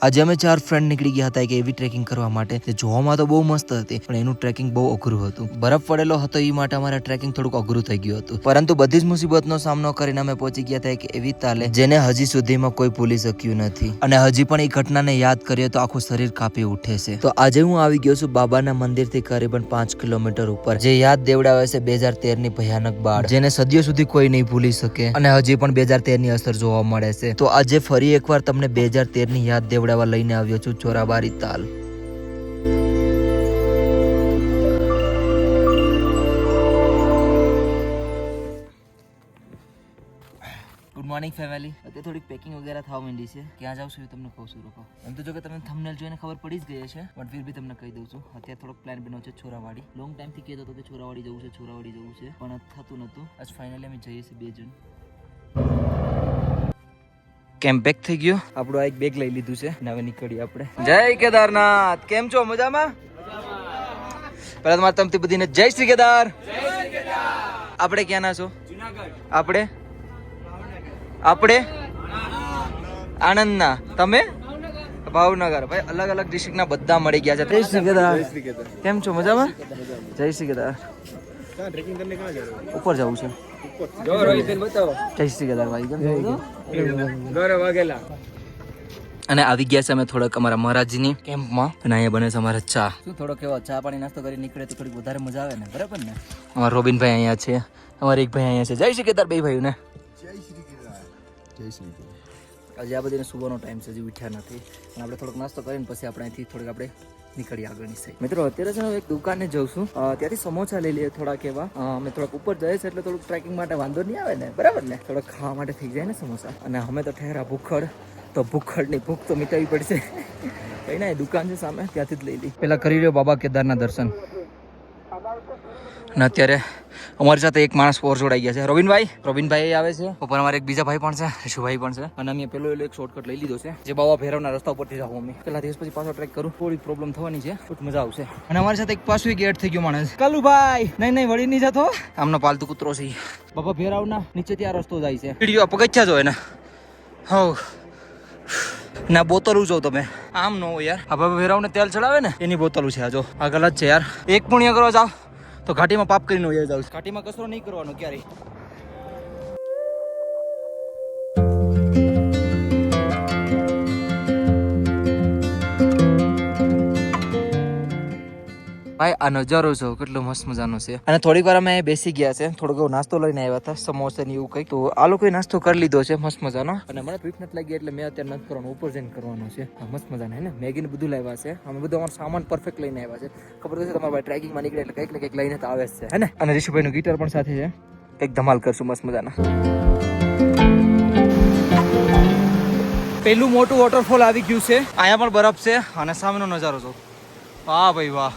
આજે અમે 4 ફ્રેન્ડ નીકળી ગયા હતા એક એવી ટ્રેકિંગ કરવા માટે જે જોવામાં તો બહુ મસ્ત હતી પણ એનું ટ્રેકિંગ બહુ અઘરું હતું. બરફ પડેલો હતો એ માટે અમારે ટ્રેકિંગ થોડુંક અઘરું થઈ ગયું હતું. પરંતુ બધી જ મુસીબતનો સામનો કરીને અમે પહોંચી ગયા હતા એક એવી તાલે જેને હજી સુધીમાં કોઈ ભૂલી શક્યું નથી અને હજી પણ એ ઘટનાને યાદ કરીએ તો આખું શરીર કાપી ઉઠે છે. તો આજે હું આવી ગયો છું બાબાના મંદિરથી કરીબન 5 કિલોમીટર ઉપર, જે યાદ દેવડાવે છે 2013 ની ભયાનક બાળ, જેને સદીઓ સુધી કોઈ નહીં ભૂલી શકે અને હજી પણ 2013 ની અસર જોવા મળે છે. તો આજે ફરી એકવાર તમને 2013 ની યાદ દેવડાવવા લઈને આવ્યો છું ચોરાબારી તાલ. Good morning family. અત્યારે થોડીક પેકિંગ વગેરે થવા માંડી છે. ક્યાં જાઉં છું એ તમને કહું છું. રોકો. એમ તો જો કે તમે થંબનેલ જોઈને ખબર પડી જ ગઈ છે, બટ ફિર બી તમને કહી દઉં છું. અત્યારે થોડોક પ્લાન બન્યો છે છોરાવાડી. લોંગ ટાઈમથી કહેતો હતો કે છોરાવાડી જવું છે, છોરાવાડી જવું છે, પણ થતું નહોતું. આજ ફાઇનલી અમે જઈએ છીએ 2 જણ. કેમ્પ પેક થઈ ગયો. આપણું આ એક બેગ લઈ લીધું છે અને હવે નીકળીએ આપણે. જય કેદારનાથ. કેમ છો? મજામાં? પહેલા તમારે તમથી બધીને જય શ્રી કેદાર. આપણે ક્યાંના છો? આપણે આણંદના. તમે? ભાવનગર. ભાઈ અલગ અલગ ડિસ્ટ્રિક્ટના બધા મળી ગયા છે. જય શ્રી કેદાર. કેમ છો? મજામાં? જય શ્રી કેદાર. ઉપર જવું છે. જય શ્રી કેદાર ભાઈ. અને આવી ગયા છે અમે થોડોક અમારા મહારાજજીની કેમ્પમાં અને અહીંયા બને છે અમારા ચા. શું થોડોક એવો ચા પાણી નાસ્તો કરી નીકળે તો થોડીક વધારે મજા આવે ને, બરાબર ને? અમારા રોબિનભાઈ અહીંયા છે, અમારા એક ભાઈ અહીંયા છે. જય શ્રી કેદાર બે ભાઈઓ ને. જય શ્રી કેદાર. જય શ્રી કેદાર. આજે આ બધીને સુવાનો ટાઈમ છે, હજી ઉઠ્યા નથી અને આપણે થોડોક નાસ્તો કરીને પછી આપણે અહીંથી થોડીક આપણે નીકળી આગળની સાઈડ. મિત્રો અત્યારે છે ને એક દુકાને જઉં છું, ત્યાંથી સમોસા લઈ લઈએ થોડાક એવા. અમે થોડાક ઉપર જઈએ છે એટલે થોડુંક ટ્રેકિંગ માટે વાંધો નહીં આવે ને, બરાબર ને? થોડોક ખાવા માટે થઈ જાય ને સમોસા. અને અમે તો ઠેરા ભૂખડ, તો ભૂખડની ભૂખ તો મિટાવી પડશે. કઈ ના, દુકાન છે સામે, ત્યાંથી જ લઈ લઈ. પેલા કરી રહ્યો બાબા કેદારના દર્શન. અને અત્યારે અમારી સાથે એક માણસ ઓર જોડાઈ ગયા છે, રોબિનભાઈ આવે છે. ઉપર અમારે એક બીજા ભાઈ પણ છે, રિશુભાઈ પણ છે. અને અમે પેલો એક શોર્ટકટ લઈ લીધો છે, જે બાબા ભૈરવના રસ્તા ઉપરથી જાવ. અમે પેલા દિવસ પછી પાછો ટ્રેક કરું, થોડી પ્રોબ્લેમ થવાની છે, બટ મજા આવશે. અને અમારી સાથે એક પાછું એક એડ થઈ ગયો માણસ, કાલુભાઈ. નહીં વળી નહીં જતો, આમનો પાલતુ કૂતરો છે. બાબા ભૈરવના નીચેથી આ રસ્તો જાય છે. વિડીયો પગથિયા જો એને. હવ ના બોતલું જો તમે, આમ નો યાર. આ બાબા ભૈરવને તેલ ચડાવે ને એની બોતલું છે. આ જો, આ ગલત છે યાર. એક પુણ્ય કરવા જાવ તો ઘાટીમાં પાપ કરીને વહી જાવ. ઘાટીમાં કચરો નહીં કરવાનો ક્યારેય. ભાઈ આ નજારો જો કેટલો મસ્ત મજાનો છે. અને થોડીક વાર અમે બેસી ગયા છે, થોડોક નાસ્તો લઈને આવ્યા હતા, સમોસા ને એવું કંઈક. તો આ લોકોએ નાસ્તો કરી લીધો છે મસ્ત મજાનો. અને મને ભીખ નથી લાગી એટલે મેં અત્યારે નથી કરવાનું, ઉપર જઈને કરવાનું છે. મસ્ત મજાને હે ને, મેગી ને બધું લાવ્યા છે. અમે બધું અમારો સામાન પરફેક્ટ લઈને આવ્યા છે. ખબર છે તમારા ભાઈ ટ્રેકિંગમાં નીકળે એટલે કંઈક ને કંઈક લઈને તો આવે જ છે, હે ને? અને રિશુભાઈનું ગિટાર પણ સાથે છે. એક ધમાલ કરશું મસ્ત મજાના. પેલું મોટું વોટરફોલ આવી ગયું છે. અહીંયા પણ બરફ છે અને સામેનો નજારો જો. વાહ ભાઈ વાહ,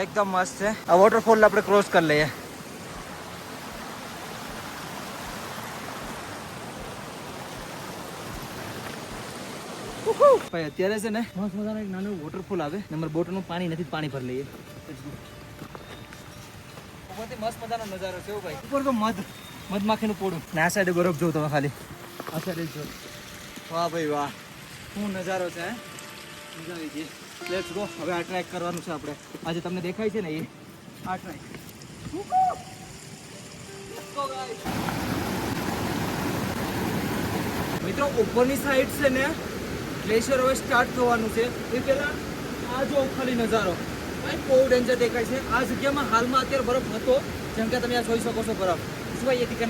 એકદમ મસ્ત છે. આ વોટરફોલ આપણે ક્રોસ કરી લઈએ. ભાઈ અત્યારે છે ને મસ્ત મજાનો એક નાનો વોટરફોલ આવે ને અમારા બોટનું પાણી નથી, પાણી ભરી લઈએ. ઉપરથી મસ્ત મજાનો નજારો છે ભાઈ. ઉપર તો મધમાખીનું પોડું ને આ સાઈડે બરફ જોઉં તમે ખાલી, આ સાઈડે જો. વાહ ભાઈ વાહ, શું નજારો છે. મજા આવી ગઈ. Let's go. હવે આ ટ્રેક કરવાનું છે આપણે. આજે તમને દેખાય છે ને એ આ ટ્રેક. મિત્રો ઉપરની સાઈડ છે ને ગ્લેશિયર હવે સ્ટાર્ટ થવાનું છે. એ પહેલા આ જો ખાલી નજારો ભાઈ બહુ ડેન્જર દેખાય છે. આ જગ્યામાં હાલમાં અત્યારે બરફ હતો, જેમ કે તમે આ જોઈ શકો છો બરફ. શું ભાઈ એથી કે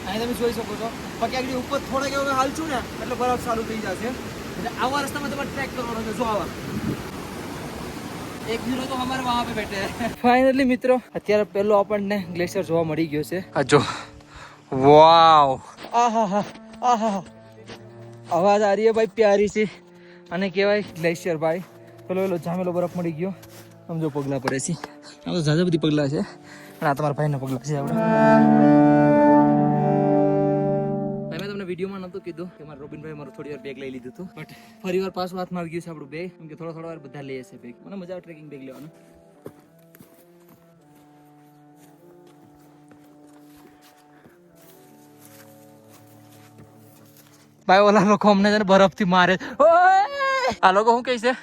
અહીં તમે જોઈ શકો છો. બાકી આગળ ઉપર થોડાક હવે હાલશું ને એટલે બરફ ચાલુ થઈ જશે. એટલે આવા રસ્તામાં તમારે ટ્રેક કરવાનો છે. જો આવા એક હીરો તો અમારે વહાં પે બેઠે. ફાઇનલી મિત્રો અત્યારે પહેલો આપણને ગ્લેશિયર જોવા મળી ગયો છે. આ જો, વાવ, આહા આહા, અવાજ આ રહી है भाई, प्यारी सी. અને કહેવાય ગ્લેશિયર ભાઈ. પેલો જામેલો બરફ મળી ગયો. સમજો પગલા પડે છે. આમ તો ઝાઝા બધી પગલા છે અને આ તમારા ભાઈના પગલા છે. આપણે મેં તમને વિડીયોમાં નહોતું કીધું કે મારા રોબિનભાઈ મારું થોડી વાર બેગ લઈ લીધું હતું, બટ ફરી વાર પાછું હાથમાં આવી ગયું છે આપણું બેગ. કેમ કે થોડા વાર બધા લઈએ છે બેગ. મને મજા આવે ટ્રેકિંગ બેગ લેવાનું. ભાઈ ઓલા લોકો અમને છે ને બરફથી મારે. ઓય! આ લોકો શું કહે છે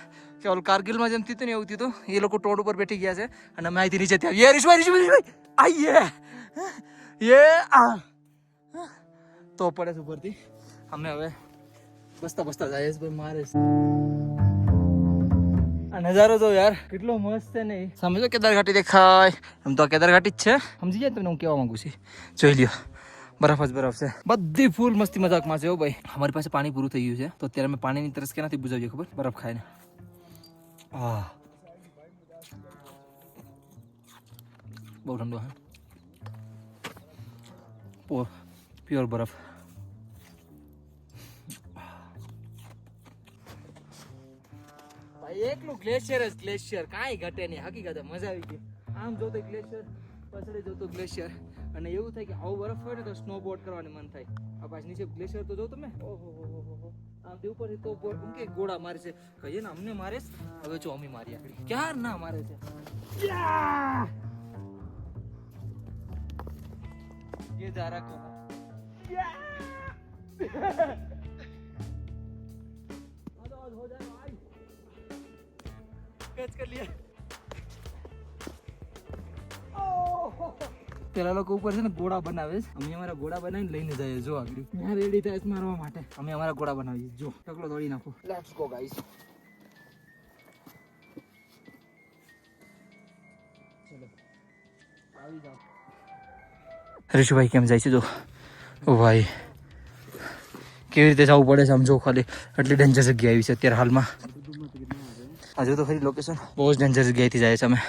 કે ઓલ કારગિલમાં જેમ થયું ને એવું થયું. એ લોકો ટોડ ઉપર બેઠી ગયા છે અને અમે અહીંથી નીચે ત્યાં યે આઈએ યે આ તો પડે છે ઉપરથી. અમે હવે બસતા જાય છે ભાઈ મારે. આ નજારો તો યાર કેટલો મસ્ત છે ને. સામે તો કેદાર ઘાટી દેખાય. એમ તો કેદાર ઘાટી જ છે. સમજી જાય તમને હું કહેવા માંગુ છું. જોઈ લ્યો બરફ જ બરફ છે. બધી ફૂલ મસ્તી મજાકમાં છે. હો ભાઈ અમારી પાસે પાણી પૂરું થઈ ગયું છે તો અત્યારે અમે પાણીની તરસ કેનાથી બુજાવીએ ખબર? બરફ ખાઈને. બહુ ઠંડો હે. પ્યોર બરફ. ભાઈ એકલું ગ્લેશિયર જ ગ્લેશિયર, કાંઈ ઘટે નહીં. હકીકત મજા આવી ગઈ. આમ જોતો ગ્લેશિયર, પાછળ જોતો ગ્લેશિયર. અને એવું થાય કે આવો બરફ હોય ને તો સ્નોબોર્ડ કરવાનું મન થાય. આ પાછળ નીચે ગ્લેશિયર તો જો તમે. ઓહો આમ તે ઉપરથી તો કે ગોળા મારે છે. કહીએ ને અમને મારે હવે જો અમી મારી આખડી ક્યાર ના મારે છે. ये जा रहा को हो जाए भाई. कैच कर लिया. પેલા લોકો ઉપર છે ને ગોળા બનાવે છે. અમે અમારા ગોળા બનાવીને લઈને જઈએ. જો આગળ ત્યાં રેડી થાય છે મારવા માટે. અમે અમારા ગોળા બનાવીએ. જો ઢગલો તોડી નાખો. Let's go guys. ચલો આવી જાઓ. ઋષુભાઈ કેમ જાય છે જો. ઓ ભાઈ કેવી રીતે જવું પડે છે આમ જો. ખાલી એટલી ડેન્જર જગ્યા આવી છે અત્યારે હાલમાં. હજુ તો ખરી લોકેશન બહુ જ ડેન્જર જગ્યાએથી જાય છે અમે.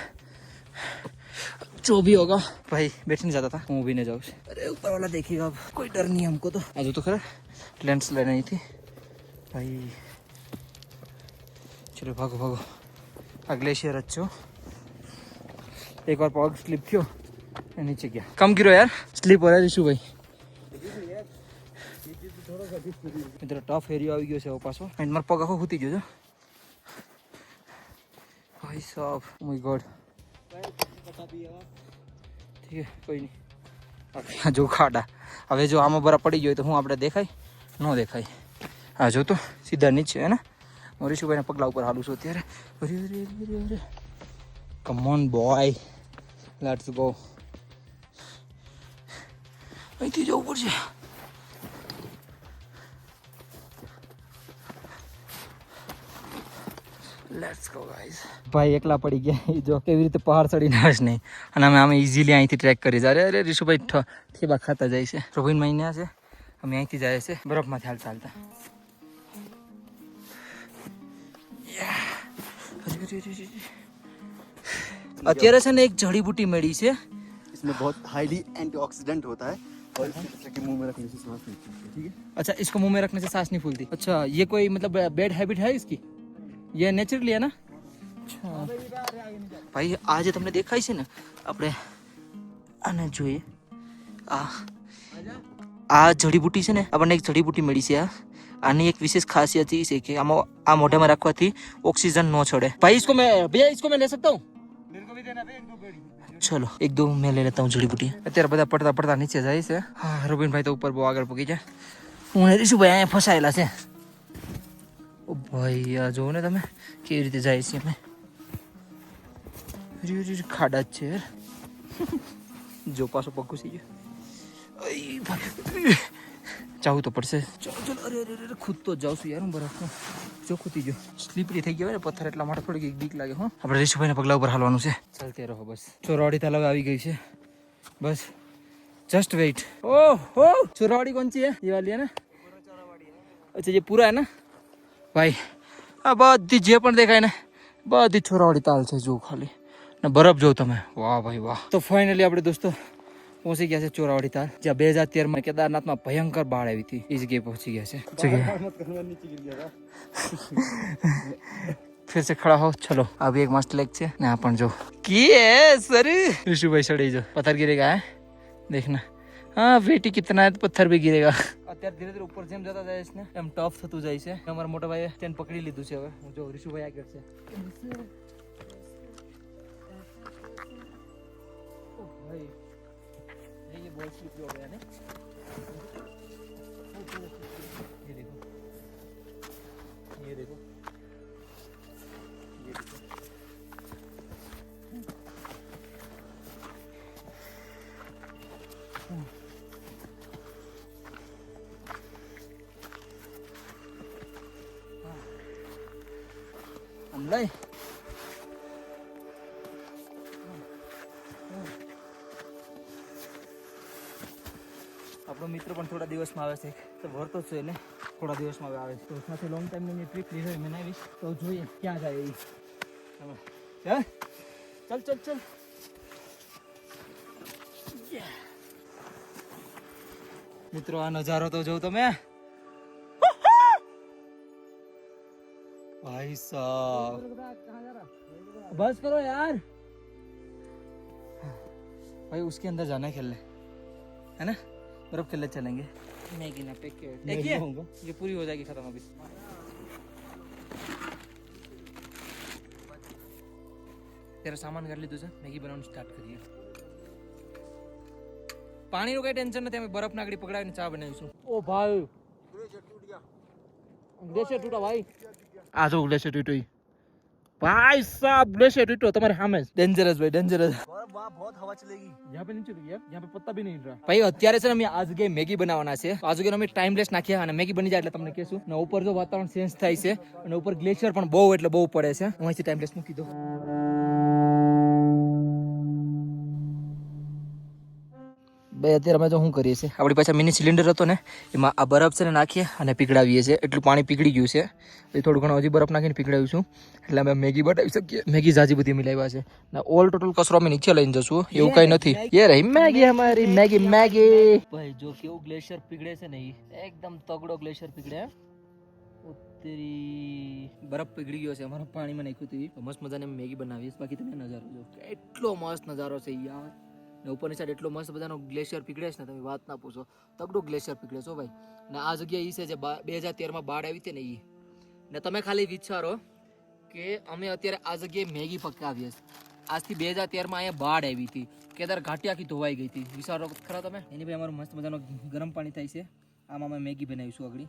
जो भी होगा भाई बैठ नहीं जाता था. હું भी नहीं जाऊँ. अरे ऊपर वाला देखेगा. कोई डर नहीं हमको तो. आज तो खरा लेंस लेना ही थी भाई. चलो भागो भागो. આ ગ્લેશિયર જ છો. એક વાર પગ સ્લીપ થયો નીચે ગયા. કમ ગીરો યાર. સ્લીપ हो रहा है ऋषु भाई. મિત્રો ટફ એરિયો આવી ગયો છે હવે પાછો. એન્ડ મારો પગ આખો ખૂતી ગયો છે ભાઈ સાહેબ. Oh my God. ઠીક છે કોઈ નહીં. જો ખાડા હવે જો આમાં બરાબર પડી ગયો તો હું આપણે દેખાય ન દેખાય. હા જો તો સીધા નીચે હે ને. હું ઋષુભાઈના પગલા ઉપર હાલું છું અત્યારે. અરે come on boy let's go. અહીંથી જવું પડશે. Let's go guys. ભાઈ એકલા પડી ગયા. જો કેવી રીતે પહાડ ચડીને આવે છે નહીં. અને અમે ઇઝીલી અહીંથી ટ્રેક કરી જાય. અરે ઋષુભાઈ ઠેબા ખાતા જાય છે. રોબિન મહિના છે અમે અહીંથી જાય છે બરફમાંથી હાલ ચાલતા. અત્યારે છે ને એક જડીબूटी મળી છે. इसमें बहुत हाईली एंटीऑक्सीडेंट होता है और इसके मुंह में रखने से सांस नहीं फूलती. ठीक है. अच्छा इसको मुंह में रखने से सांस नहीं फूलती. अच्छा ये कोई मतलब बैड हैबिट है इसकी? ये नेचुरली है ना? अच्छा ભાઈ આ જે તમને દેખાય છે ને આપણે આને જોઈએ. આ જડીબૂટી છે ને આપણને એક જડીબૂટી મળી છે. આની એક વિશેષ ખાસિયત એ છે કે આમાં આ મોઢામાં રાખવાથી ઓક્सीजन ન છોડે. भाई इसको मैं भैया इसको मैं ले सकता हूँ? मेरे को भी देना भैया एक दो बेड़ी. चलो एक दो मैं ले लेता हूँ जड़ीबूटी. અત્યારે બધા પડતા પડતા નીચે જાય છે. હા રોબિનભાઈ તો ઉપર બહુ આગળ પગી જાય. હું ઋષુભાઈ અહીંયા ફસાયેલા છે. ઓ ભાઈ આ જોવો ને તમે કેવી રીતે જાય છે. અમે ખાડા જ છે જો પાછો પગ ઘૂસી ગયો. જવું તો પડશે. ચલો ચલો. અરે અરે અરે ખુદ તો જાઉં છું યાર હું બરફમાં. જો ખૂતી ગયો. સ્લીપરી થઈ ગયો ને પથ્થર એટલા માટે થોડીક બીક લાગે. હો આપણે ઋષુભાઈના પગલા ઉપર હાલવાનું છે. ચાલતે રહો બસ. ચોરાવાડી તાલાવ આવી ગઈ છે બસ. Just wait. ओह हो चोरावाड़ी कौन सी है? ये वाली है ना? अच्छा ये पूरा है ना भाई. આ બધી જે પણ દેખાય ને બધી ચોરાવાડી તાલ છે. જો ખાલી ને બરફ જો તમે. વાહ ભાઈ વાહ. તો ફાઇનલી આપણે દોસ્તો પહોંચી ગયા છે ચોરાવાડી તાલ. જ્યાં 2013 કેદારનાથમાં ભયંકર બાढ़ આવી હતી. એ જગ્યાએ પહોંચી ગયા છે. फिर से खड़ा हो. चलो अभी एक मस्त लेक છે ને આ પણ જો की है सर ऋषुभाई चढ़ी जो पत्थर गिरेगा है देखना. हाँ बेटी कितना है पत्थर भी गिरेगा. અત્યારે ધીરે ધીરે ઉપર જેમ જતા જાય છે ને એમ ટફ થતું જાય છે. અમારા મોટા ભાઈએ તેને પકડી લીધું છે. હવે હું જો ઋષુભાઈ આગળ છે. ઓ ભાઈ ये बहुत स्लिप हो गया ने. ये देखो देखो, ये देखो। લઈ આપણો મિત્ર પણ થોડા દિવસમાં આવે છે, તો ભરતો છે એટલે થોડા દિવસમાં આવે છે. તો સાથે લોંગ ટાઈમની ટ્રીપ લીધો મેં આવીશ, તો જોઈએ ક્યાં જાય એ. ચાલ ચાલ ચાલ. મિત્રો આ નજારો તો જોઉં તમે. भाई साहब बस करो यार. भाई उसके अंदर जाना है खेलने, है ना, बर्फ खेलने चलेंगे. मैगी ना पैक एक ही है, ये पूरी हो जाएगी खत्म अभी. तेरा सामान कर लीધું છે, મેગી બનાવવાનું સ્ટાર્ટ કરીએ. પાણીનું કઈ ટેન્શન નથી, અમે બરફ નાગડી પકડાવીને ચા બનાવીશું. ઓ ભાઈ ગ્લેશિયર તૂટા ભાઈ. આ જો ગ્લેશિયર તૂટ્યો भाई साहब, ग्लेशियर टूटो तुम्हारे सामने. डेंजरस भाई, डेंजरस. वहाँ बहुत हवा चलेगी. यहाँ पे नीचे रुकी, यहाँ पे पत्ता भी नहीं हिल रहा. भाई અત્યારે છે ને અમે આ જગ્યાએ મેગી બનાવવાના છે. આ જગ્યાએ અમે ટાઈમલેસ નાખ્યા અને મેગી બની જાય એટલે તમને કહેશું. અને ઉપર જો વાતાવરણ ચેન્જ થાય છે અને ઉપર ગ્લેશિયર પણ બહુ એટલે બહુ પડે છે. હું અહીંથી ટાઈમલેસ મૂકી દઉં. ભાઈ અત્યારે અમે તો શું કરીએ છીએ, આપણી પાસે મિની સિલિન્ડર હતો ને, એમાં આ બરફ છે ને નાખીએ અને પીગળાવીએ છીએ. એટલું પાણી પીગળી ગયું છે, એ થોડું ઘણું હજી બરફ નાખીને પીગળાવીશું એટલે અમે મેગી બનાવી શકીએ. મેગી ઝાજી બધી મિલાવ્યા છે ને ઓલ ટોટલ કચરો અમે નીચે લઈને જશું, એવું કઈ નથી. ये रही मैगी हमारी, मैगी मैगी. भाई जो केવું ગ્લેશિયર પીગળે છે ને, એકદમ તગડો ગ્લેશિયર પીગળે. ઉતરી બરફ પીગળી ગયો છે, અમારા પાણીમાં નાખ્યું હતું. મસ્ત મજાની મેગી બનાવીએ. બાકી તમે નજારો જો, કેટલો મસ્ત નજારો છે યાર. ને ઉપરની સાઈડ એટલો મસ્ત બધાનો ગ્લેશિયર પીગળે છે ને, તમે વાત ના પૂછો. તગડું ગ્લેશિયર પીગળે છો ભાઈ. ને આ જગ્યા એ છે જે 2013માં બાઢ આવી હતી ને એ. ને તમે ખાલી વિચારો કે અમે અત્યારે આ જગ્યાએ મેગી પકાવીએ છીએ. આજથી 2013માં અહીંયા બાઢ આવી હતી, કેદાર ઘાટી આખી ધોવાઈ ગઈ હતી. વિચારો ખરા તમે. એની ભાઈ અમારું મસ્ત મજાનો ગરમ પાણી થાય છે, આમાં અમે મેગી બનાવીશું આગળ.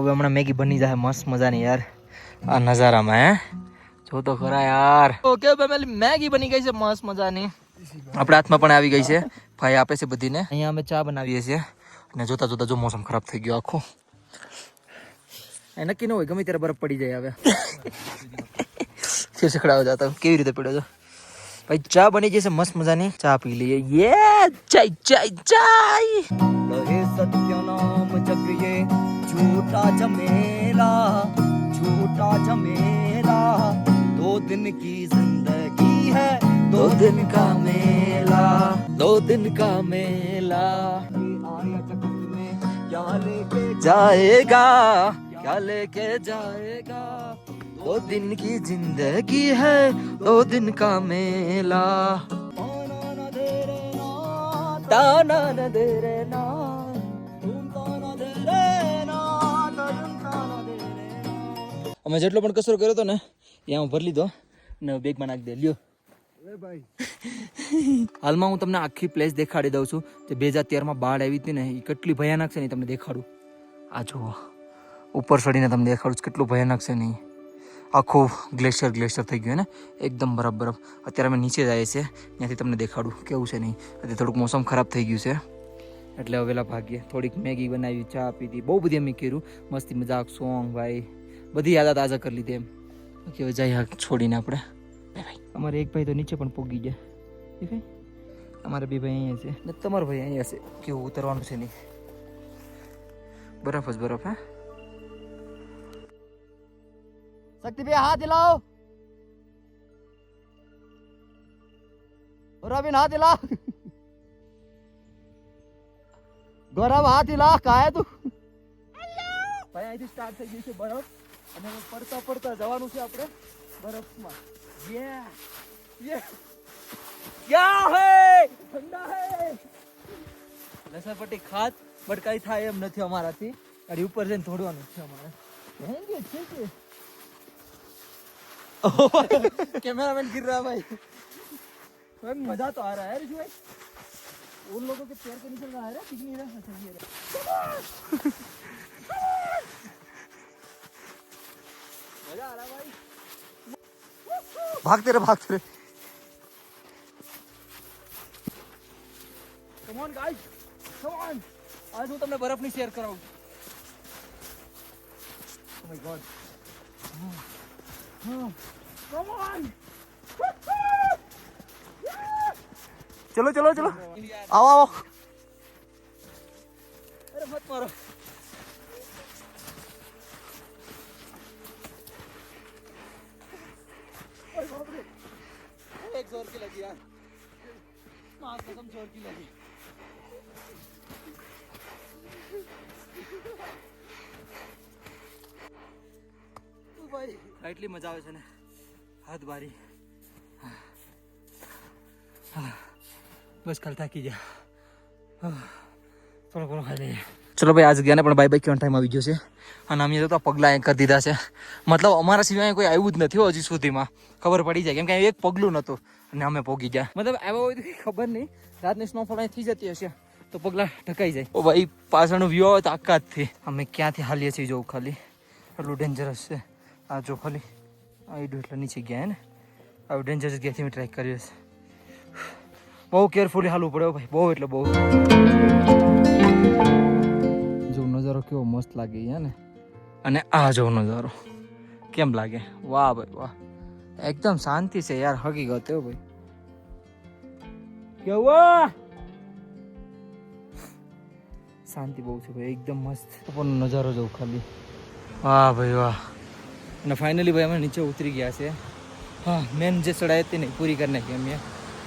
હવે હમણાં મેગી બની જાય મસ્ત મજાની યાર. આ નજારામાં હે જો તો ખરા યાર. ઓકે ફેમિલી, મેગી બની ગઈ છે મસ્ત મજાની. આપણા હાથમાં પણ આવી ગઈ છે. ભાઈ આપે છે બધીને. અહીંયા અમે ચા બનાવીએ છીએ અને જોતા જોતા જો મોસમ ખરાબ થઈ ગયો આખો. એ નક્કી ન હોય, ગમે ત્યારે બરફ પડી જાય. હવે શીખડાવો જતા કેવી રીતે પડ્યો છો ભાઈ. ચા બની ગઈ છે મસ્ત મજાની, ચા પી લઈએ. યે ચાય ચાય ચાય. रहे सत्य नाम जग ये झूठा झमेला, झूठा झमेला. 2 दिन की जिंदगी है, 2 दिन का मेला, 2 दिन का मेला. आया जगत में क्या लेके जाएगा, क्या लेके जाएगा. 2 दिन की जिंदगी है, 2 दिन का मेला. ताना न दे रे ना, અમે જેટલો પણ કચરો કર્યો હતો ને એ હું ભરી લીધો ને બેગમાં નાખી દે. લ્યો હાલમાં હું તમને આખી પ્લેસ દેખાડી દઉં છું. જે 2013માં બાઢ આવી હતી ને, એ કેટલી ભયાનક છે ને તમને દેખાડું. આ જુઓ ઉપર ચડીને તમને દેખાડું છું કેટલું ભયાનક છે નહીં. આખું ગ્લેશિયર થઈ ગયું ને, એકદમ બરફ બરફ. અત્યારે અમે નીચે જઈએ છીએ, ત્યાંથી તમને દેખાડું કેવું છે નહીં. અત્યારે થોડુંક મોસમ ખરાબ થઈ ગયું છે એટલે હવે વેલા ભાગીએ. થોડીક મેગી બનાવી, ચા પીધી, બહુ બધી અમે કર્યું. મસ્તી મજાક, સોંગ ભાઈ બધી યાદ તાજા કરી લીધી એમ. કે હવે જાય છોડીને આપણે. ભાઈ અમારે એક ભાઈ તો નીચે પણ પોગી ગયા. એ ભાઈ અમારે 2 ભાઈ અહીંયા છે ને તમારો ભાઈ અહીંયા છે. કેવું ઉતરવાનું છે નહીં, બરફ જ બરફ. હે शक्ति भैया हाथ हिलाओ, रविन हाथ हिला, गौरव हाथ हिला. कहा है तू? ભાઈ અહીંથી સ્ટાર્ટ થઈ ગયું છે બરફ અને પડતા પડતા જવાનું છે આપણે બરફમાં. યે યે क्या है, ठंडा है. લસણપટ્ટી ખાત બટ કઈ થાય એમ નથી અમારાથી ગાડી ઉપર જઈને થોડવાનું છે અમારે कैमरामैन गिर रहा है भाई भाई मजा तो आ रहा है ऋषि भाई उन लोगों के पैर के नीचे रहा है दिख नहीं रहा अच्छा ये मजा आ रहा है भाई भागते रहे come on guys come on आज હું તમને બરફની શેર કરાવું oh my God Come on! चलो चलो चलो आओ आओ अरे मत मारो एक जोर की लगी यार कसम जोर की लगी ભાઈ એટલી મજા આવે છે ને હાથ બારી બસ કાલ થાકી ગયા થોડો ઘણો ખાઈ લઈએ ચલો ભાઈ આજ ગયા ને પણ બાય બાય કેવાનો ટાઈમ આવી ગયો છે અને અમે તો પગલાં કરી દીધા છે મતલબ અમારા સિવાય કોઈ આવ્યું જ નથી હજી સુધીમાં ખબર પડી જાય કેમ કે એક પગલું નહોતું અને અમે પોગી ગયા મતલબ આવ્યા હોય તો ખબર નહીં રાતની સ્નોફોલ અહીં થઈ જતી હશે તો પગલાં ઢકાઈ જાય ઓ ભાઈ પાછળનો વ્યૂ આવે તો આકાતથી અમે ક્યાંથી હાલીએ છીએ જોવું ખાલી એટલું ડેન્જરસ છે આ જો ખાલી આઈડું એટલે નીચે ગયા ને આવું ડેન્જરસ જગ્યાથી મેં ટ્રાય કર્યો છે બહુ કેરફુલી હાલવું પડે ભાઈ બહુ એટલે બહુ જો નજારો કેવો મસ્ત લાગે હે ને અને આ જો નજારો કેમ લાગે વાહ ભાઈ વાહ એકદમ શાંતિ છે યાર હકીકત હો ભાઈ કેવું શાંતિ બહુ છે ભાઈ એકદમ મસ્ત ઉપરનો નજારો જોઉં ખાલી વાહ ભાઈ વાહ અને ફાઇનલી ભાઈ અમે નીચે ઉતરી ગયા છે હા મેન જે ચડાઈ હતી ને પૂરી કરી નાખી અમે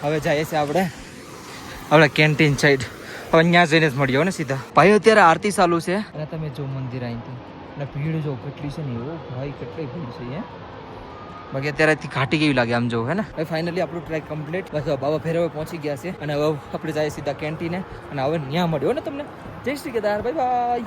હવે જઈએ છીએ આપણે કેન્ટીન સાઈડ હવે ત્યાં જઈને જ મળ્યો ને સીધા ભાઈ અત્યારે આરતી ચાલુ છે અને તમે જો મંદિર અહીંથી અને ભીડ જો કેટલી છે ને એવો ભાઈ કેટલી ભીડ છે અહીંયા બાકી અત્યારે ઘાટી કેવી લાગે આમ જો હે ને હવે ફાઇનલી આપણું ટ્રેક કમ્પ્લીટ બસ બાબા ફેરવે પહોંચી ગયા છે અને હવે આપણે જઈએ સીધા કેન્ટીને અને હવે ત્યાં મળ્યો ને તમને જય શ્રી કેદાર બાય બાય